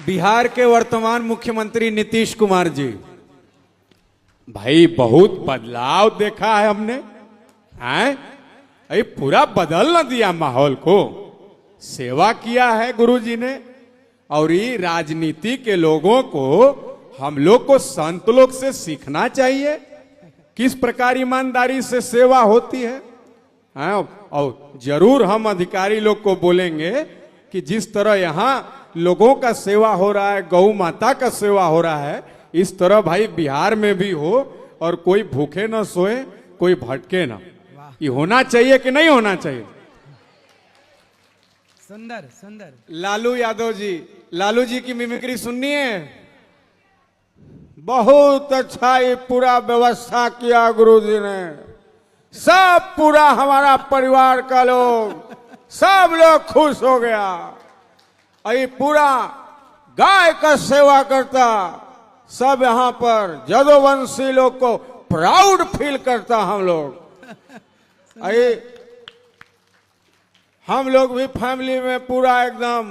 बिहार के वर्तमान मुख्यमंत्री नीतीश कुमार जी, भाई बहुत बदलाव देखा है हमने। हैं? अरे पूरा बदल न दिया माहौल को। सेवा किया है गुरुजी ने, और ये राजनीति के लोगों को, हम लोग को संत लोग से सीखना चाहिए किस प्रकार ईमानदारी से सेवा होती है। और जरूर हम अधिकारी लोग को बोलेंगे कि जिस तरह यहाँ लोगों का सेवा हो रहा है, गौ माता का सेवा हो रहा है, इस तरह भाई बिहार में भी हो, और कोई भूखे न सोए, कोई भटके ना। ये होना चाहिए कि नहीं होना चाहिए? सुंदर सुंदर। लालू यादव जी, लालू जी की मिमिक्री सुननी है? बहुत अच्छा ये पूरा व्यवस्था किया गुरुजी ने। सब पूरा हमारा परिवार का लोग, सब लोग खुश हो गया। ये पूरा गाय का सेवा करता, सब यहाँ पर जदोवंशी लोग को प्राउड फील करता। हम लोग हम लोग भी फैमिली में पूरा एकदम,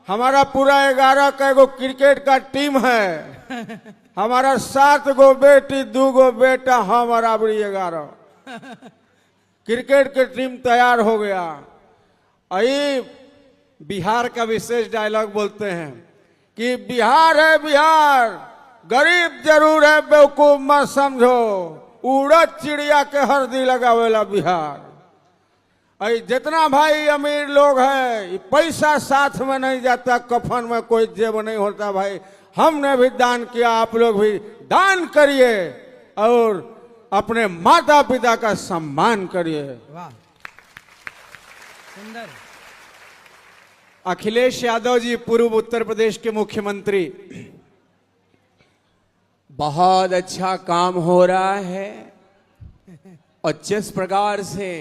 हमारा पूरा 11 का एगो क्रिकेट का टीम है। हमारा 7 गो बेटी 2 गो बेटा, हमारा बड़ी 11 क्रिकेट की टीम तैयार हो गया। अई बिहार का विशेष डायलॉग बोलते हैं कि बिहार है बिहार, गरीब जरूर है बेवकूफ मत समझो, उड़द चिड़िया के हरदी लगावेला बिहार। अई जितना भाई अमीर लोग हैं, पैसा साथ में नहीं जाता, कफन में कोई जेब नहीं होता। भाई हमने भी दान किया, आप लोग भी दान करिए और अपने माता पिता का सम्मान करिए। वाह सुंदर। अखिलेश यादव जी, पूर्व उत्तर प्रदेश के मुख्यमंत्री, बहुत अच्छा काम हो रहा है। और जिस प्रकार से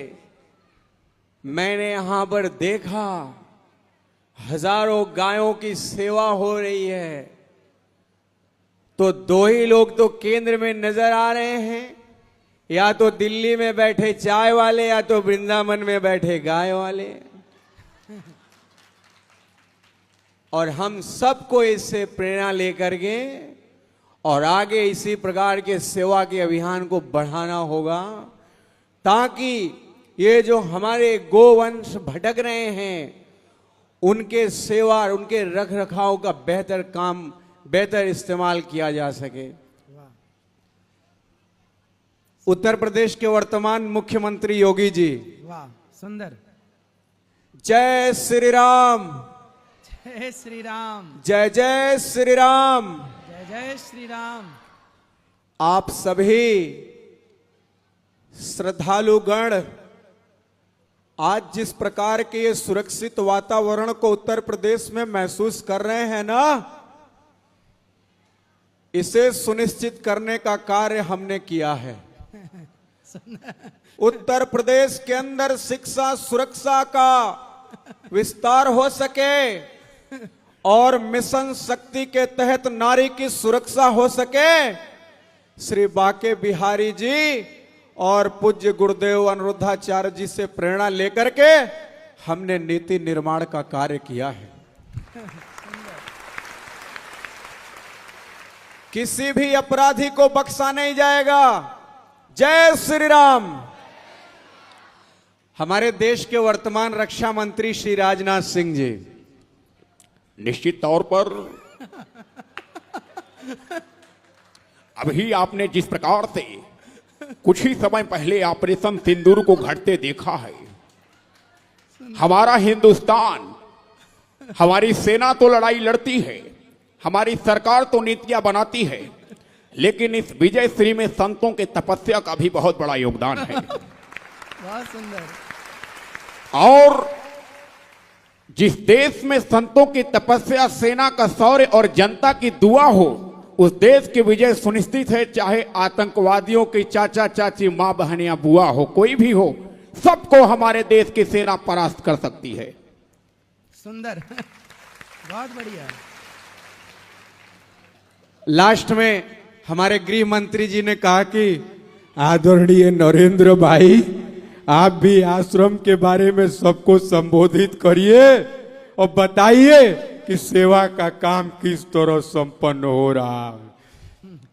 मैंने यहां पर देखा, हजारों गायों की सेवा हो रही है, तो 2 ही लोग तो केंद्र में नजर आ रहे हैं, या तो दिल्ली में बैठे चाय वाले, या तो वृंदावन में बैठे गाय वाले। और हम सबको इससे प्रेरणा लेकर के और आगे इसी प्रकार के सेवा के अभियान को बढ़ाना होगा, ताकि ये जो हमारे गोवंश भटक रहे हैं, उनके सेवा और उनके रख रखाव का बेहतर काम, बेहतर इस्तेमाल किया जा सके। उत्तर प्रदेश के वर्तमान मुख्यमंत्री योगी जी, वाह सुंदर। जय श्री राम, जय श्री राम, जय जय श्री राम, जय जय श्री राम। आप सभी श्रद्धालुगण आज जिस प्रकार के ये सुरक्षित वातावरण को उत्तर प्रदेश में महसूस कर रहे हैं ना, इसे सुनिश्चित करने का कार्य हमने किया है। उत्तर प्रदेश के अंदर शिक्षा सुरक्षा का विस्तार हो सके और मिशन शक्ति के तहत नारी की सुरक्षा हो सके, श्री बाके बिहारी जी और पूज्य गुरुदेव अनिरुद्धाचार्य जी से प्रेरणा लेकर के हमने नीति निर्माण का कार्य किया है। किसी भी अपराधी को बख्शा नहीं जाएगा। जय श्री राम। हमारे देश के वर्तमान रक्षा मंत्री श्री राजनाथ सिंह जी, निश्चित तौर पर अभी आपने जिस प्रकार से कुछ ही समय पहले ऑपरेशन सिंदूर को घटते देखा है, हमारा हिंदुस्तान, हमारी सेना तो लड़ाई लड़ती है, हमारी सरकार तो नीतियां बनाती है, लेकिन इस विजय श्री में संतों के तपस्या का भी बहुत बड़ा योगदान है। बहुत सुंदर। और जिस देश में संतों की तपस्या, सेना का शौर्य और जनता की दुआ हो, उस देश की विजय सुनिश्चित है। चाहे आतंकवादियों की चाचा चाची, मां बहन या बुआ हो, कोई भी हो, सबको हमारे देश की सेना परास्त कर सकती है। सुंदर। बहुत बढ़िया। लास्ट में हमारे गृह मंत्री जी ने कहा कि आदरणीय नरेंद्र भाई, आप भी आश्रम के बारे में सबको संबोधित करिए और बताइए कि सेवा का काम किस तरह संपन्न हो रहा है।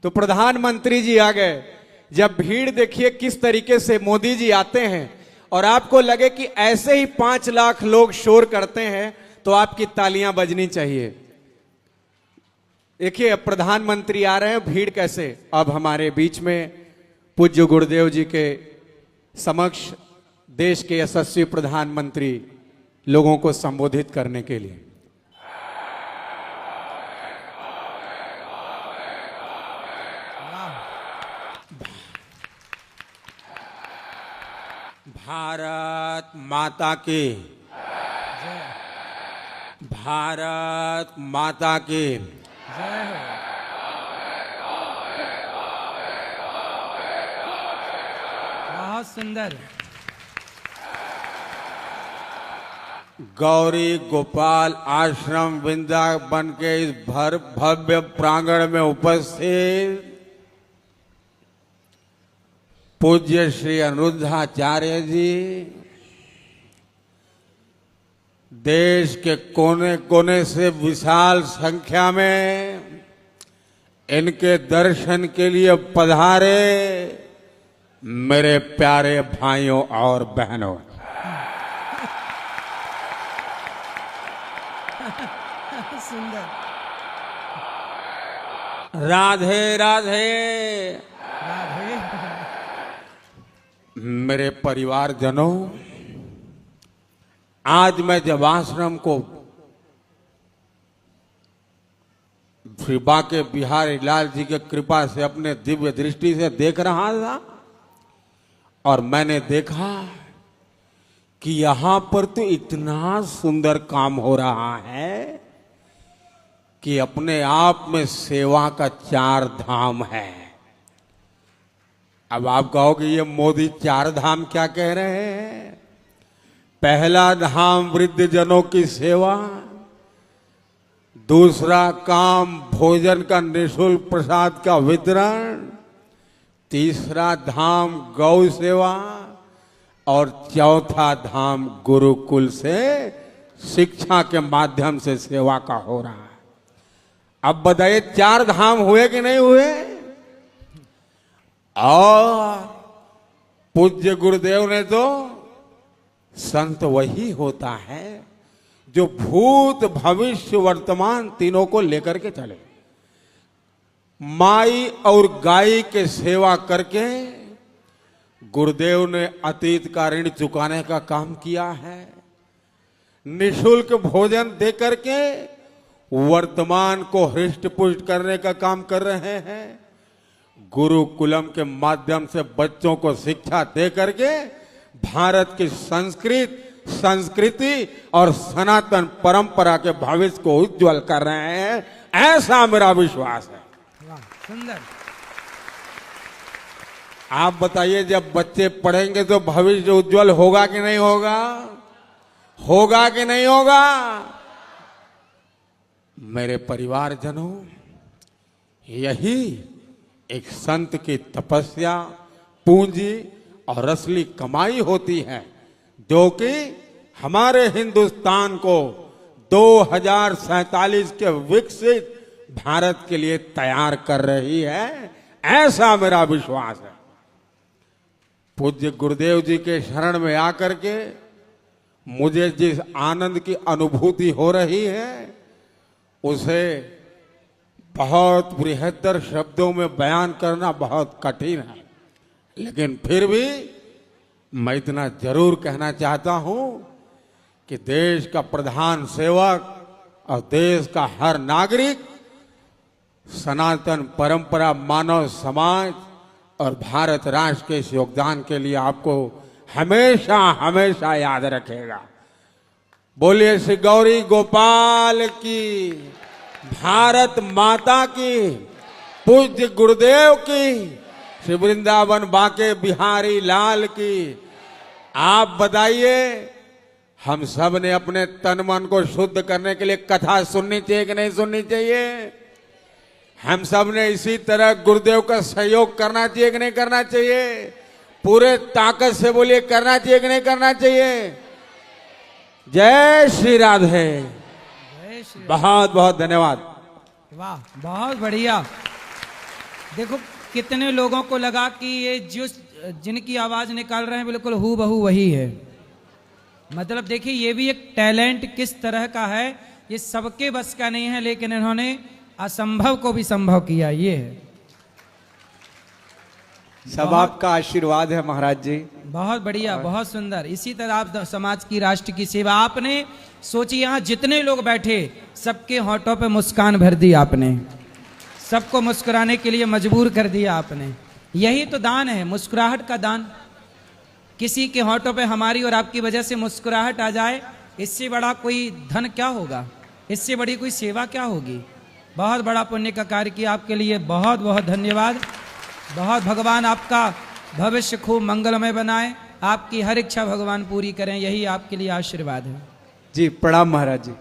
तो प्रधानमंत्री जी आ गए। जब भीड़ देखिए किस तरीके से मोदी जी आते हैं और आपको लगे कि ऐसे ही 5 लाख लोग शोर करते हैं तो आपकी तालियां बजनी चाहिए। देखिए अब प्रधानमंत्री आ रहे हैं, भीड़ कैसे। अब हमारे बीच में पूज्य गुरुदेव जी के समक्ष देश के यशस्वी प्रधानमंत्री लोगों को संबोधित करने के लिए। भारत माता की, भारत माता की जय हो। बहुत सुंदर। गौरी गोपाल आश्रम वृंदावन के इस भव्य प्रांगण में उपस्थित पूज्य श्री अनिरुद्धाचार्य जी, देश के कोने कोने से विशाल संख्या में इनके दर्शन के लिए पधारे मेरे प्यारे भाइयों और बहनों, सुंदर। राधे राधे। राधे। मेरे परिवारजनों, आज मैं जब आश्रम को श्री बांके बिहारी लाल जी की कृपा से अपने दिव्य दृष्टि से देख रहा था और मैंने देखा कि यहां पर तो इतना सुंदर काम हो रहा है कि अपने आप में सेवा का 4 धाम है। अब आप कहोगे ये मोदी 4 धाम क्या कह रहे हैं। पहला धाम वृद्ध जनों की सेवा, दूसरा काम भोजन का निःशुल्क प्रसाद का वितरण, तीसरा धाम गौ सेवा और चौथा धाम गुरुकुल से शिक्षा के माध्यम से सेवा का हो रहा है। अब बताइए 4 धाम हुए कि नहीं हुए। और पूज्य गुरुदेव ने तो, संत वही होता है जो भूत भविष्य वर्तमान तीनों को लेकर के चले। माई और गाय के सेवा करके गुरुदेव ने अतीत का ऋण चुकाने का काम किया है। निःशुल्क भोजन दे करके वर्तमान को हृष्ट पुष्ट करने का काम कर रहे हैं। गुरुकुलम के माध्यम से बच्चों को शिक्षा दे करके भारत की संस्कृति और सनातन परंपरा के भविष्य को उज्जवल कर रहे हैं, ऐसा मेरा विश्वास है। वाह, सुंदर। आप बताइए जब बच्चे पढ़ेंगे तो भविष्य उज्जवल होगा कि नहीं होगा। होगा कि नहीं होगा। मेरे परिवारजनों, यही एक संत की तपस्या, पूंजी और असली कमाई होती है जो कि हमारे हिंदुस्तान को 2047 के विकसित भारत के लिए तैयार कर रही है, ऐसा मेरा विश्वास है। पूज्य गुरुदेव जी के शरण में आकर के मुझे जिस आनंद की अनुभूति हो रही है उसे बहुत बृहत्तर शब्दों में बयान करना बहुत कठिन है, लेकिन फिर भी मैं इतना जरूर कहना चाहता हूं कि देश का प्रधान सेवक और देश का हर नागरिक सनातन परंपरा, मानव समाज और भारत राष्ट्र के इस योगदान के लिए आपको हमेशा हमेशा याद रखेगा। बोलिए श्री गौरी गोपाल की, भारत माता की, पूज्य गुरुदेव की, श्री वृंदावन बांके बिहारी लाल की। आप बताइए, हम सब ने अपने तन मन को शुद्ध करने के लिए कथा सुननी चाहिए कि नहीं सुननी चाहिए। हम सब ने इसी तरह गुरुदेव का सहयोग करना चाहिए कि नहीं करना चाहिए। पूरे ताकत से बोलिए, करना चाहिए कि नहीं करना चाहिए। जय श्री राधे। जय श्री बहुत बहुत धन्यवाद। वाह, बहुत बढ़िया। देखो कितने लोगों को लगा कि ये जो जिनकी आवाज निकाल रहे हैं बिल्कुल हू बहू वही है। मतलब देखिए ये भी एक टैलेंट किस तरह का है, ये सबके बस का नहीं है, लेकिन इन्होंने असंभव को भी संभव किया। ये है सब आपका आशीर्वाद है महाराज जी। बहुत बढ़िया, बहुत सुंदर। इसी तरह आप समाज की, राष्ट्र की सेवा आपने सोची। यहाँ जितने लोग बैठे सबके होठों पे मुस्कान भर दी आपने, सबको मुस्कुराने के लिए मजबूर कर दिया आपने। यही तो दान है, मुस्कुराहट का दान। किसी के होठों पे हमारी और आपकी वजह से मुस्कुराहट आ जाए, इससे बड़ा कोई धन क्या होगा, इससे बड़ी कोई सेवा क्या होगी। बहुत बड़ा पुण्य का कार्य किया, आपके लिए बहुत बहुत धन्यवाद। बहुत भगवान आपका भविष्य खूब मंगलमय बनाए, आपकी हर इच्छा भगवान पूरी करें, यही आपके लिए आशीर्वाद है। जी प्रणाम महाराज जी।